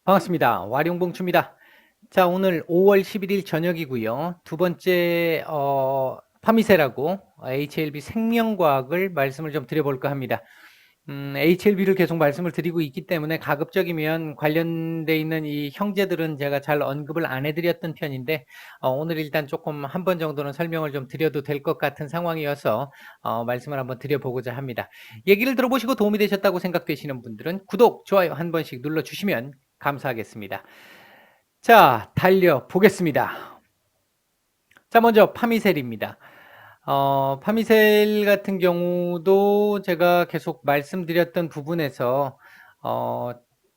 반갑습니다. 와룡봉추입니다. 자, 오늘 5월 11일 저녁이고요. 두 번째 파미세라고 HLB 생명과학을 말씀을 좀 드려볼까 합니다. HLB를 계속 말씀을 드리고 있기 때문에 가급적이면 관련돼 있는 이 형제들은 제가 잘 언급을 안 해드렸던 편인데 오늘 일단 조금 한 번 정도는 설명을 좀 드려도 될 것 같은 상황이어서 말씀을 한번 드려보고자 합니다. 얘기를 들어보시고 도움이 되셨다고 생각되시는 분들은 구독, 좋아요 한 번씩 눌러주시면 감사하겠습니다. 자, 달려보겠습니다. 자, 먼저 파미셀입니다. 파미셀 같은 경우도 제가 계속 말씀드렸던 부분에서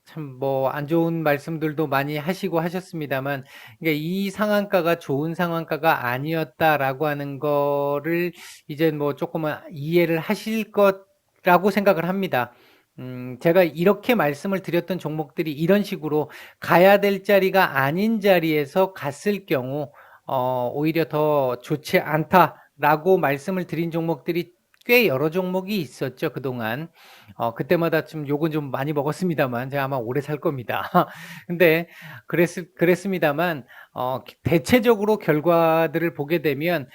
참 뭐 안 좋은 말씀들도 많이 하시고 하셨습니다만, 그러니까 이 상한가가 좋은 상한가가 아니었다라고 하는 거를 이제 뭐 조금은 이해를 하실 거라고 생각을 합니다. 제가 이렇게 말씀을 드렸던 종목들이 이런 식으로 가야 될 자리가 아닌 자리에서 갔을 경우 오히려 더 좋지 않다라고 말씀을 드린 종목들이 꽤 여러 종목이 있었죠, 그동안. 그때마다 좀 욕은 좀 많이 먹었습니다만, 제가 아마 오래 살 겁니다. 근데 그랬습니다만, 대체적으로 결과들을 보게 되면,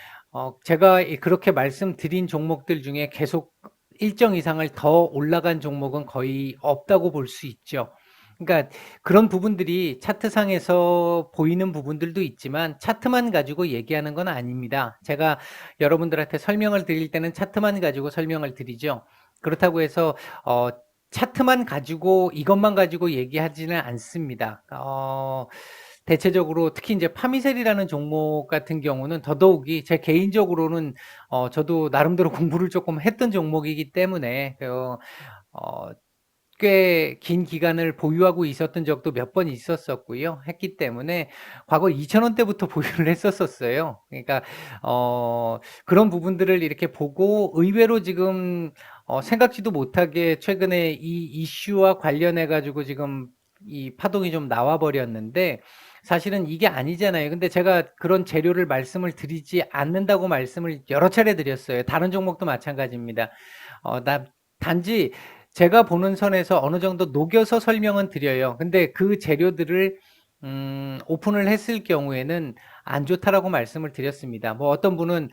제가 그렇게 말씀드린 종목들 중에 계속 일정 이상을 더 올라간 종목은 거의 없다고 볼 수 있죠. 그러니까 그런 부분들이 차트상에서 보이는 부분들도 있지만 차트만 가지고 얘기하는 건 아닙니다. 제가 여러분들한테 설명을 드릴 때는 차트만 가지고 설명을 드리죠. 그렇다고 해서 차트만 가지고 이것만 가지고 얘기하지는 않습니다. 대체적으로 특히 이제 파미셀이라는 종목 같은 경우는 더더욱이 제 개인적으로는 저도 나름대로 공부를 조금 했던 종목이기 때문에 어, 꽤 긴 기간을 보유하고 있었던 적도 몇 번 있었었고요. 했기 때문에 과거 2,000원대부터 보유를 했었어요. 그러니까 그런 부분들을 이렇게 보고 의외로 지금 생각지도 못하게 최근에 이 이슈와 관련해 가지고 지금 이 파동이 좀 나와 버렸는데 사실은 이게 아니잖아요. 근데 제가 그런 재료를 말씀을 드리지 않는다고 말씀을 여러 차례 드렸어요. 다른 종목도 마찬가지입니다. 나 단지 제가 보는 선에서 어느 정도 녹여서 설명은 드려요. 근데 그 재료들을 오픈을 했을 경우에는 안 좋다라고 말씀을 드렸습니다. 뭐 어떤 분은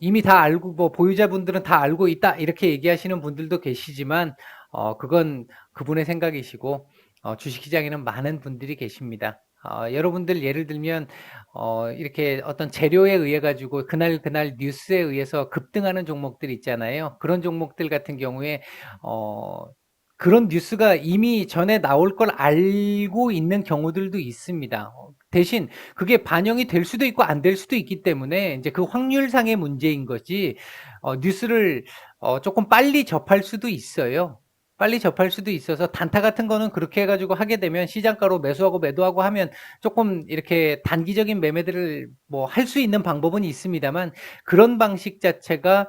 이미 다 알고 뭐 보유자분들은 다 알고 있다 이렇게 얘기하시는 분들도 계시지만 그건 그분의 생각이시고 주식시장에는 많은 분들이 계십니다. 여러분들 예를 들면 이렇게 어떤 재료에 의해 가지고 그날 뉴스에 의해서 급등하는 종목들 있잖아요. 그런 종목들 같은 경우에 어, 그런 뉴스가 이미 전에 나올 걸 알고 있는 경우들도 있습니다. 대신 그게 반영이 될 수도 있고 안 될 수도 있기 때문에 이제 그 확률상의 문제인 거지, 뉴스를 조금 빨리 접할 수도 있어요. 빨리 접할 수도 있어서 단타 같은 거는 그렇게 해가지고 하게 되면 시장가로 매수하고 매도하고 하면 조금 이렇게 단기적인 매매들을 뭐 할 수 있는 방법은 있습니다만 그런 방식 자체가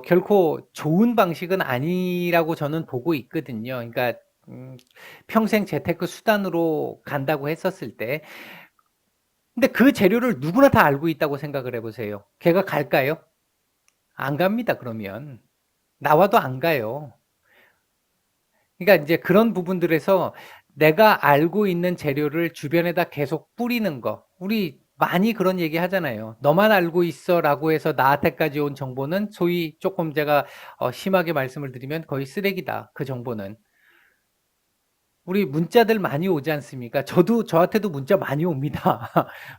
결코 좋은 방식은 아니라고 저는 보고 있거든요. 그러니까 음, 평생 재테크 수단으로 간다고 했었을 때, 근데 그 재료를 누구나 다 알고 있다고 생각을 해보세요. 걔가 갈까요? 안 갑니다. 그러면 나와도 안 가요. 그러니까 이제 그런 부분들에서 내가 알고 있는 재료를 주변에다 계속 뿌리는 거. 우리 많이 그런 얘기 하잖아요. 너만 알고 있어라고 해서 나한테까지 온 정보는 소위 조금 제가 심하게 말씀을 드리면 거의 쓰레기다. 그 정보는. 우리 문자들 많이 오지 않습니까? 저한테도 문자 많이 옵니다.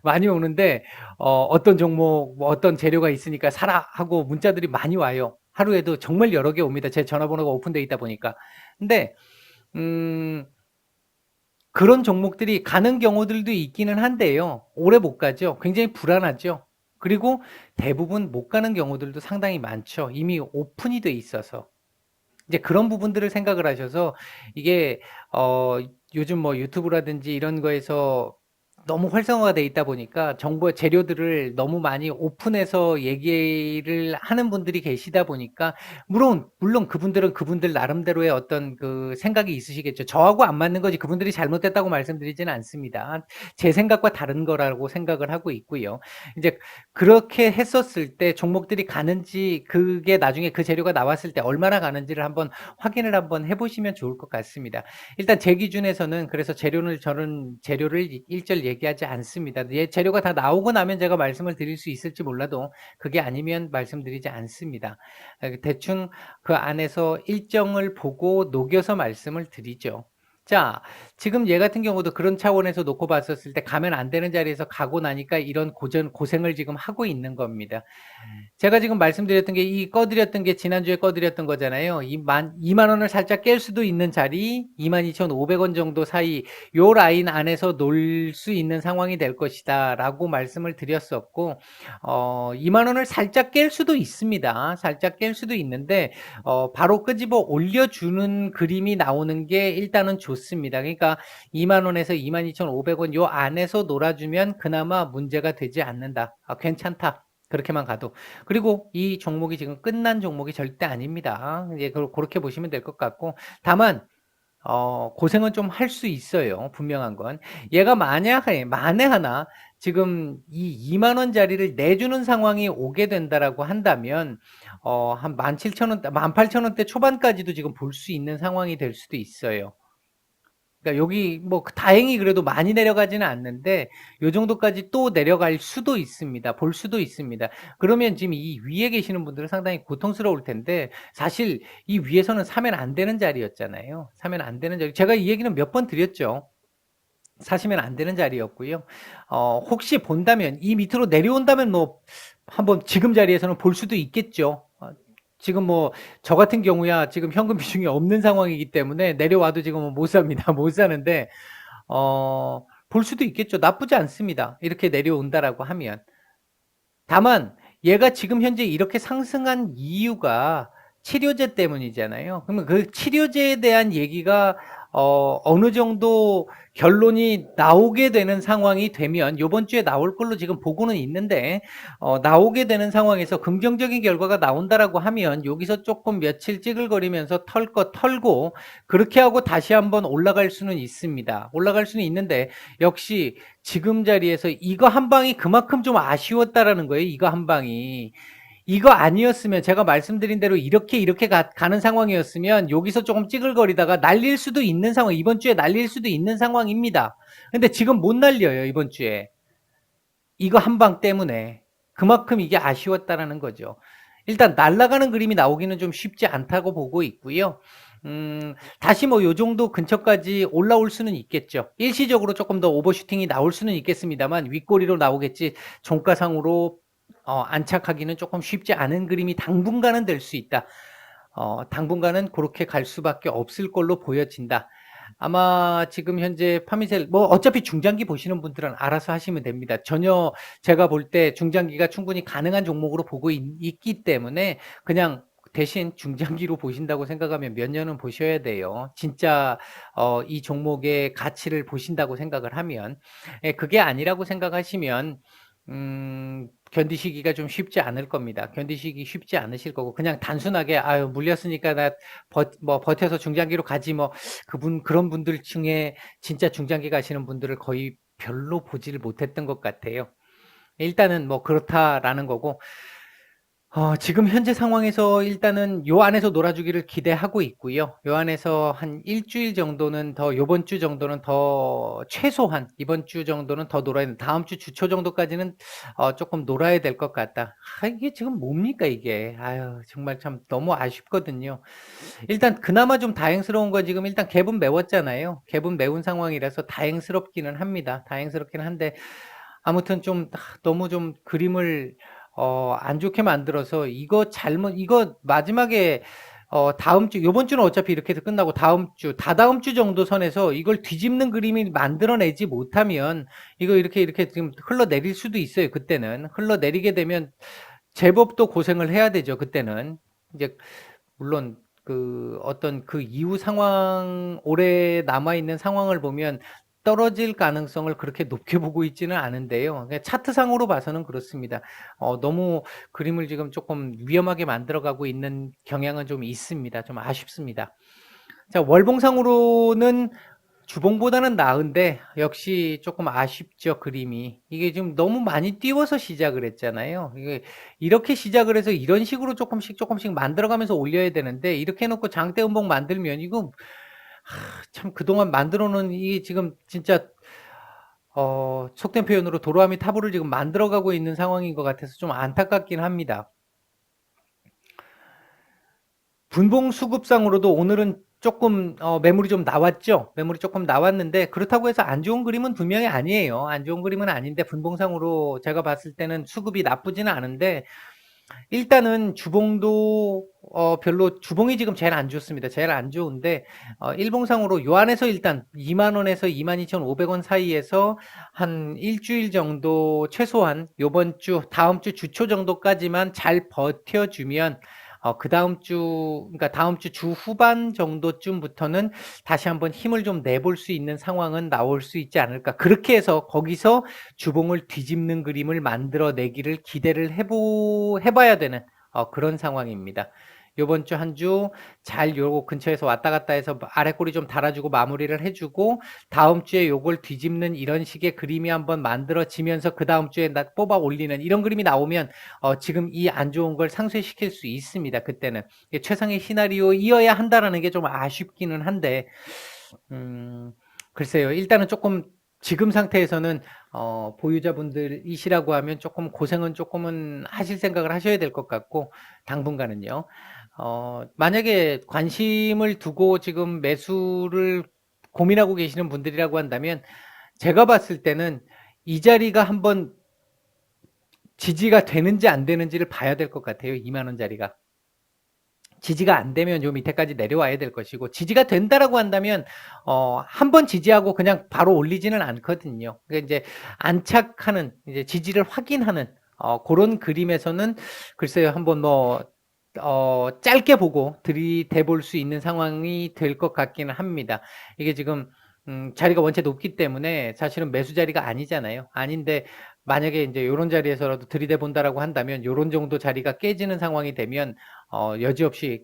많이 오는데, 어떤 종목, 뭐 어떤 재료가 있으니까 사라 하고 문자들이 많이 와요. 하루에도 정말 여러 개 옵니다. 제 전화번호가 오픈되어 있다 보니까. 근데, 음, 그런 종목들이 가는 경우들도 있기는 한데요. 오래 못 가죠. 굉장히 불안하죠. 그리고 대부분 못 가는 경우들도 상당히 많죠. 이미 오픈이 돼 있어서. 이제 그런 부분들을 생각을 하셔서 이게 어 요즘 뭐 유튜브라든지 이런 거에서 너무 활성화가 돼 있다 보니까 정보 재료들을 너무 많이 오픈해서 얘기를 하는 분들이 계시다 보니까 물론 그분들은 그분들 나름대로의 어떤 그 생각이 있으시겠죠. 저하고 안 맞는 거지 그분들이 잘못됐다고 말씀드리지는 않습니다. 제 생각과 다른 거라고 생각을 하고 있고요. 이제 그렇게 했었을 때 종목들이 가는지 그게 나중에 그 재료가 나왔을 때 얼마나 가는지를 한번 확인을 한번 해보시면 좋을 것 같습니다. 일단 제 기준에서는 그래서 저는 재료를 일절 얘기하지 않습니다. 재료가 다 나오고 나면 제가 말씀을 드릴 수 있을지 몰라도 그게 아니면 말씀드리지 않습니다. 대충 그 안에서 일정을 보고 녹여서 말씀을 드리죠. 자, 지금 얘 같은 경우도 그런 차원에서 놓고 봤었을 때 가면 안 되는 자리에서 가고 나니까 이런 고생을 지금 하고 있는 겁니다. 제가 지금 말씀드렸던 게 꺼드렸던 게 지난주에 꺼드렸던 거잖아요. 2만 원을 살짝 깰 수도 있는 자리 22,500원 정도 사이 요 라인 안에서 놀 수 있는 상황이 될 것이다 라고 말씀을 드렸었고 2만 원을 살짝 깰 수도 있습니다. 살짝 깰 수도 있는데 바로 끄집어 올려주는 그림이 나오는 게 일단은 좋습니다. 그러니까 2만 원에서 22,500원 요 안에서 놀아주면 그나마 문제가 되지 않는다. 괜찮다. 그렇게만 가도. 그리고 이 종목이 지금 끝난 종목이 절대 아닙니다. 이제 그렇게 보시면 될 것 같고, 다만 고생은 좀 할 수 있어요. 분명한 건. 얘가 만에 하나 지금 이 2만 원짜리를 내주는 상황이 오게 된다라고 한다면 한 17,000원, 18,000원대 초반까지도 지금 볼 수 있는 상황이 될 수도 있어요. 그러니까 여기 뭐 다행히 그래도 많이 내려가지는 않는데 요 정도까지 또 내려갈 수도 있습니다. 볼 수도 있습니다. 그러면 지금 이 위에 계시는 분들은 상당히 고통스러울 텐데 사실 이 위에서는 사면 안 되는 자리였잖아요. 사면 안 되는 자리. 제가 이 얘기는 몇 번 드렸죠. 사시면 안 되는 자리였고요. 혹시 본다면 이 밑으로 내려온다면 뭐 한번 지금 자리에서는 볼 수도 있겠죠. 지금 뭐 저 같은 경우야 지금 현금 비중이 없는 상황이기 때문에 내려와도 지금 못 삽니다. 못 사는데 볼 수도 있겠죠. 나쁘지 않습니다. 이렇게 내려온다라고 하면. 다만 얘가 지금 현재 이렇게 상승한 이유가 치료제 때문이잖아요. 그러면 그 치료제에 대한 얘기가 어느 정도 결론이 나오게 되는 상황이 되면 요번 주에 나올 걸로 지금 보고는 있는데 나오게 되는 상황에서 긍정적인 결과가 나온다라고 하면 여기서 조금 며칠 찌글거리면서 털 거 털고 그렇게 하고 다시 한번 올라갈 수는 있습니다. 올라갈 수는 있는데 역시 지금 자리에서 이거 한 방이 그만큼 좀 아쉬웠다라는 거예요. 이거 한 방이. 이거 아니었으면 제가 말씀드린 대로 이렇게 가는 상황이었으면 여기서 조금 찌글거리다가 날릴 수도 있는 상황, 이번 주에 날릴 수도 있는 상황입니다. 근데 지금 못 날려요, 이번 주에. 이거 한 방 때문에. 그만큼 이게 아쉬웠다라는 거죠. 일단 날아가는 그림이 나오기는 좀 쉽지 않다고 보고 있고요. 다시 뭐 요 정도 근처까지 올라올 수는 있겠죠. 일시적으로 조금 더 오버슈팅이 나올 수는 있겠습니다만 윗꼬리로 나오겠지 종가상으로 안착하기는 조금 쉽지 않은 그림이 당분간은 될 수 있다. 당분간은 그렇게 갈 수밖에 없을 걸로 보여진다. 아마 지금 현재 파미셀 뭐 어차피 중장기 보시는 분들은 알아서 하시면 됩니다. 전혀 제가 볼 때 중장기가 충분히 가능한 종목으로 보고 있기 때문에 그냥 대신 중장기로 보신다고 생각하면 몇 년은 보셔야 돼요. 진짜 이 종목의 가치를 보신다고 생각을 하면 그게 아니라고 생각하시면 견디시기가 좀 쉽지 않을 겁니다. 견디시기 쉽지 않으실 거고 그냥 단순하게 아유 물렸으니까 나 버텨서 중장기로 가지 뭐 그런 분들 중에 진짜 중장기 가시는 분들을 거의 별로 보지를 못했던 것 같아요. 일단은 뭐 그렇다라는 거고 지금 현재 상황에서 일단은 요 안에서 놀아주기를 기대하고 있고요. 요 안에서 한 일주일 정도는 더 요번 주 정도는 더 최소한 이번 주 정도는 더 놀아야 돼. 다음 주 주초 정도까지는 조금 놀아야 될 것 같다. 이게 지금 뭡니까 이게. 아유 정말 참 너무 아쉽거든요. 일단 그나마 좀 다행스러운 건 지금 일단 갭은 메웠잖아요. 갭은 메운 상황이라서 다행스럽기는 합니다. 다행스럽긴 한데 아무튼 좀 너무 좀 그림을 안 좋게 만들어서 이거 마지막에 다음 주 요번 주는 어차피 이렇게 해서 끝나고 다음 주 다다음 주 정도 선에서 이걸 뒤집는 그림이 만들어내지 못하면 이거 이렇게 지금 흘러내릴 수도 있어요. 그때는 흘러내리게 되면 제법 또 고생을 해야 되죠. 그때는 이제 물론 그 어떤 그 이후 상황 오래 남아 있는 상황을 보면 떨어질 가능성을 그렇게 높게 보고 있지는 않은데요. 차트상으로 봐서는 그렇습니다. 너무 그림을 지금 조금 위험하게 만들어가고 있는 경향은 좀 있습니다. 좀 아쉽습니다. 자, 월봉상으로는 주봉보다는 나은데 역시 조금 아쉽죠, 그림이. 이게 지금 너무 많이 띄워서 시작을 했잖아요. 이게 이렇게 시작을 해서 이런 식으로 조금씩 만들어가면서 올려야 되는데 이렇게 해놓고 장대 음봉 만들면 이거 참 그동안 만들어 놓은 이 지금 진짜 속된 표현으로 도로아미 타부를 지금 만들어가고 있는 상황인 것 같아서 좀 안타깝긴 합니다. 분봉 수급상으로도 오늘은 조금 매물이 좀 나왔죠. 매물이 조금 나왔는데 그렇다고 해서 안 좋은 그림은 분명히 아니에요. 안 좋은 그림은 아닌데 분봉상으로 제가 봤을 때는 수급이 나쁘지는 않은데 일단은 주봉도 별로 주봉이 지금 제일 안 좋습니다. 제일 안 좋은데 일봉상으로 요 안에서 일단 2만 원에서 22,500원 사이에서 한 일주일 정도 최소한 요번 주 다음 주 주초 정도까지만 잘 버텨주면 그 다음 주, 그러니까 다음 주 주 후반 정도쯤부터는 다시 한번 힘을 좀 내볼 수 있는 상황은 나올 수 있지 않을까. 그렇게 해서 거기서 주봉을 뒤집는 그림을 만들어내기를 기대를 해봐야 되는 그런 상황입니다. 요번 주 한 주 잘 요거 근처에서 왔다 갔다 해서 아래 꼬리 좀 달아주고 마무리를 해주고 다음 주에 요걸 뒤집는 이런 식의 그림이 한번 만들어지면서 그 다음 주에 뽑아 올리는 이런 그림이 나오면 지금 이 안 좋은 걸 상쇄시킬 수 있습니다. 그때는 최상의 시나리오이어야 한다라는 게 좀 아쉽기는 한데 글쎄요. 일단은 조금 지금 상태에서는 보유자분들이시라고 하면 조금 고생은 조금은 하실 생각을 하셔야 될 것 같고 당분간은요. 만약에 관심을 두고 지금 매수를 고민하고 계시는 분들이라고 한다면 제가 봤을 때는 이 자리가 한번 지지가 되는지 안 되는지를 봐야 될 것 같아요. 2만 원짜리가. 지지가 안 되면 요 밑에까지 내려와야 될 것이고 지지가 된다라고 한다면 한 번 지지하고 그냥 바로 올리지는 않거든요. 그러니까 이제 안착하는 이제 지지를 확인하는 그런 그림에서는 글쎄요 한번 뭐 짧게 보고 들이대 볼 수 있는 상황이 될 것 같기는 합니다. 이게 지금 자리가 원체 높기 때문에 사실은 매수 자리가 아니잖아요. 아닌데 만약에 이제 요런 자리에서라도 들이대 본다라고 한다면 요런 정도 자리가 깨지는 상황이 되면 여지없이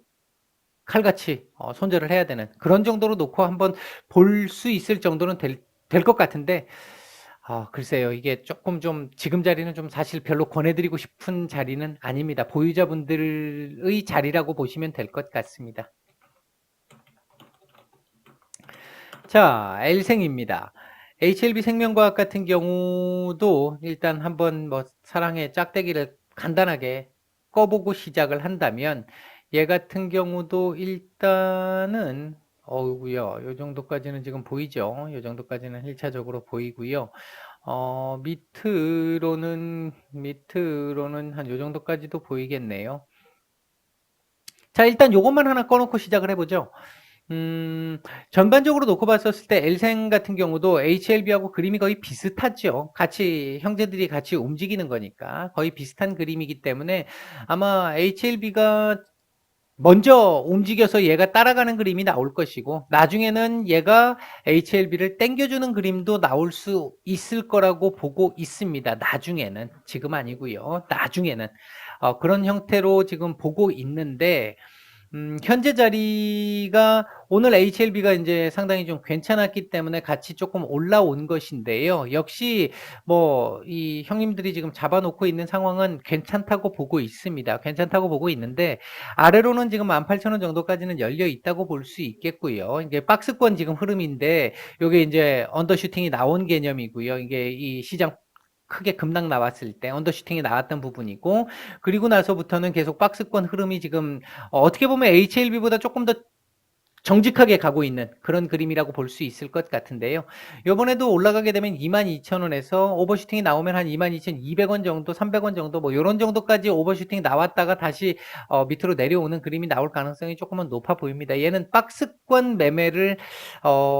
칼같이 손절을 해야 되는 그런 정도로 놓고 한번 볼 수 있을 정도는 될 것 같은데 글쎄요. 이게 조금 좀 지금 자리는 좀 사실 별로 권해드리고 싶은 자리는 아닙니다. 보유자분들의 자리라고 보시면 될 것 같습니다. 자, L생입니다. HLB 생명과학 같은 경우도 일단 한번 뭐 사랑의 짝대기를 간단하게 꺼보고 시작을 한다면 얘 같은 경우도 일단은 어우구요. 요 정도까지는 지금 보이죠. 요 정도까지는 1차적으로 보이고요. 밑으로는 한 요 정도까지도 보이겠네요. 자, 일단 요것만 하나 꺼놓고 시작을 해보죠. 전반적으로 놓고 봤었을 때 엘생 같은 경우도 HLB하고 그림이 거의 비슷하죠. 같이 형제들이 같이 움직이는 거니까 거의 비슷한 그림이기 때문에 아마 HLB가 먼저 움직여서 얘가 따라가는 그림이 나올 것이고 나중에는 얘가 HLB를 땡겨주는 그림도 나올 수 있을 거라고 보고 있습니다. 나중에는 지금 아니고요. 나중에는 그런 형태로 지금 보고 있는데 현재 자리가 오늘 HLB가 이제 상당히 좀 괜찮았기 때문에 같이 조금 올라온 것인데요. 역시 뭐 이 형님들이 지금 잡아놓고 있는 상황은 괜찮다고 보고 있습니다. 괜찮다고 보고 있는데 아래로는 지금 18,000원 정도까지는 열려 있다고 볼 수 있겠고요. 이게 박스권 지금 흐름인데 요게 이제 언더슈팅이 나온 개념이고요. 이게 이 시장 크게 급락 나왔을 때 언더슈팅이 나왔던 부분이고 그리고 나서부터는 계속 박스권 흐름이 지금 어떻게 보면 HLB보다 조금 더 정직하게 가고 있는 그런 그림이라고 볼 수 있을 것 같은데요. 이번에도 올라가게 되면 22,000원에서 오버슈팅이 나오면 한 22,200원 정도, 300원 정도 뭐 이런 정도까지 오버슈팅이 나왔다가 다시 밑으로 내려오는 그림이 나올 가능성이 조금은 높아 보입니다. 얘는 박스권 매매를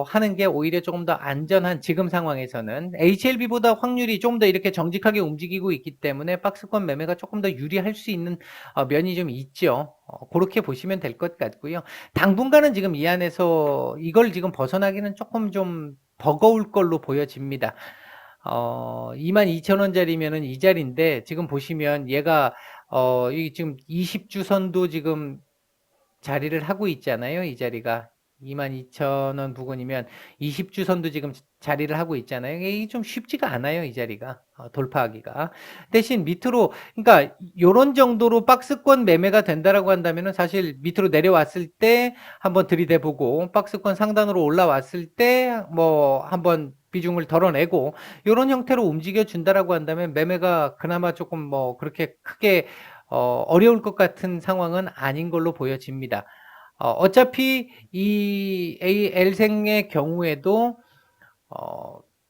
하는 게 오히려 조금 더 안전한 지금 상황에서는 HLB보다 확률이 좀 더 이렇게 정직하게 움직이고 있기 때문에 박스권 매매가 조금 더 유리할 수 있는 면이 좀 있죠. 그렇게 보시면 될 것 같고요. 당분간은 지금 이 안에서 이걸 지금 벗어나기는 조금 좀 버거울 걸로 보여집니다. 22,000원짜리면은 이 자리인데 지금 보시면 얘가 이 지금 20주 선도 지금 자리를 하고 있잖아요. 이 자리가 22,000원 부근이면 20주 선도 지금 자리를 하고 있잖아요. 이게 좀 쉽지가 않아요. 이 자리가 돌파하기가. 대신 밑으로, 그러니까 요런 정도로 박스권 매매가 된다라고 한다면은 사실 밑으로 내려왔을 때 한번 들이대보고 박스권 상단으로 올라왔을 때 뭐 한번 비중을 덜어내고 요런 형태로 움직여 준다라고 한다면 매매가 그나마 조금 뭐 그렇게 크게 어려울 것 같은 상황은 아닌 걸로 보여집니다. 어차피 이 L생의 경우에도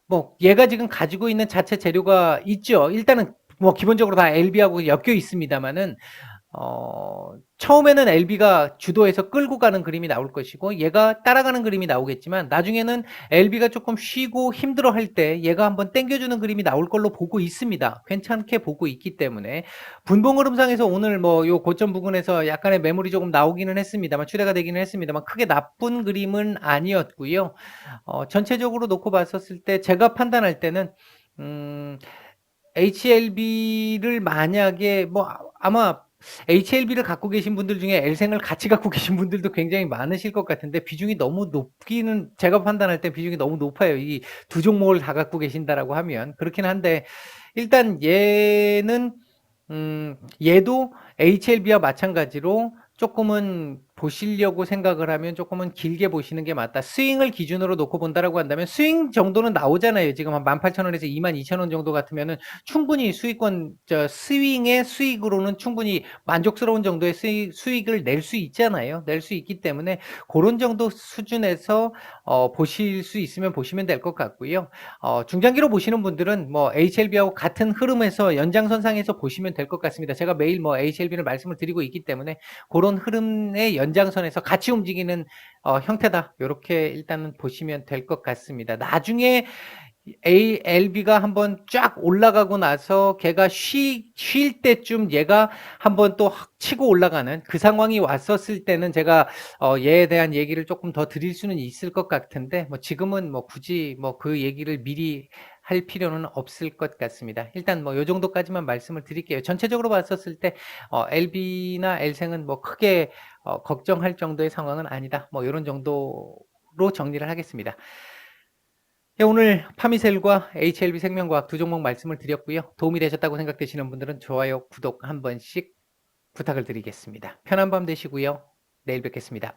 뭐 얘가 지금 가지고 있는 자체 재료가 있죠. 일단은 뭐 기본적으로 다 LB하고 엮여 있습니다만은 처음에는 LB가 주도해서 끌고 가는 그림이 나올 것이고 얘가 따라가는 그림이 나오겠지만 나중에는 LB가 조금 쉬고 힘들어 할 때 얘가 한번 땡겨주는 그림이 나올 걸로 보고 있습니다. 괜찮게 보고 있기 때문에 분봉 흐름상에서 오늘 뭐 요 고점 부근에서 약간의 매물이 조금 나오기는 했습니다만 추대가 되기는 했습니다만 크게 나쁜 그림은 아니었고요. 전체적으로 놓고 봤었을 때 제가 판단할 때는 HLB를 만약에 뭐 아마 HLB를 갖고 계신 분들 중에 L생을 같이 갖고 계신 분들도 굉장히 많으실 것 같은데 비중이 너무 높기는 제가 판단할 때 비중이 너무 높아요. 이 두 종목을 다 갖고 계신다라고 하면 그렇긴 한데 일단 얘는 얘도 HLB와 마찬가지로 조금은 보시려고 생각을 하면 조금은 길게 보시는 게 맞다. 스윙을 기준으로 놓고 본다라고 한다면 스윙 정도는 나오잖아요. 지금 한 18,000원에서 22,000원 정도 같으면은 충분히 스윙의 수익으로는 충분히 만족스러운 정도의 수익을 낼 수 있잖아요. 낼 수 있기 때문에 그런 정도 수준에서 보실 수 있으면 보시면 될 것 같고요. 중장기로 보시는 분들은 뭐 HLB하고 같은 흐름에서 연장선상에서 보시면 될 것 같습니다. 제가 매일 뭐 HLB를 말씀을 드리고 있기 때문에 그런 흐름의 연장선에서 같이 움직이는 형태다. 이렇게 일단은 보시면 될 것 같습니다. 나중에 LB가 한번 쫙 올라가고 나서 걔가 쉴 때쯤 얘가 한번 또 치고 올라가는 그 상황이 왔었을 때는 제가 얘에 대한 얘기를 조금 더 드릴 수는 있을 것 같은데 뭐 지금은 뭐 굳이 뭐 그 얘기를 미리 할 필요는 없을 것 같습니다. 일단 뭐 요 정도까지만 말씀을 드릴게요. 전체적으로 봤었을 때 LB나 L생은 뭐 크게 걱정할 정도의 상황은 아니다. 뭐 이런 정도로 정리를 하겠습니다. 네, 오늘 파미셀과 HLB 생명과학 두 종목 말씀을 드렸고요. 도움이 되셨다고 생각되시는 분들은 좋아요, 구독 한 번씩 부탁을 드리겠습니다. 편한 밤 되시고요. 내일 뵙겠습니다.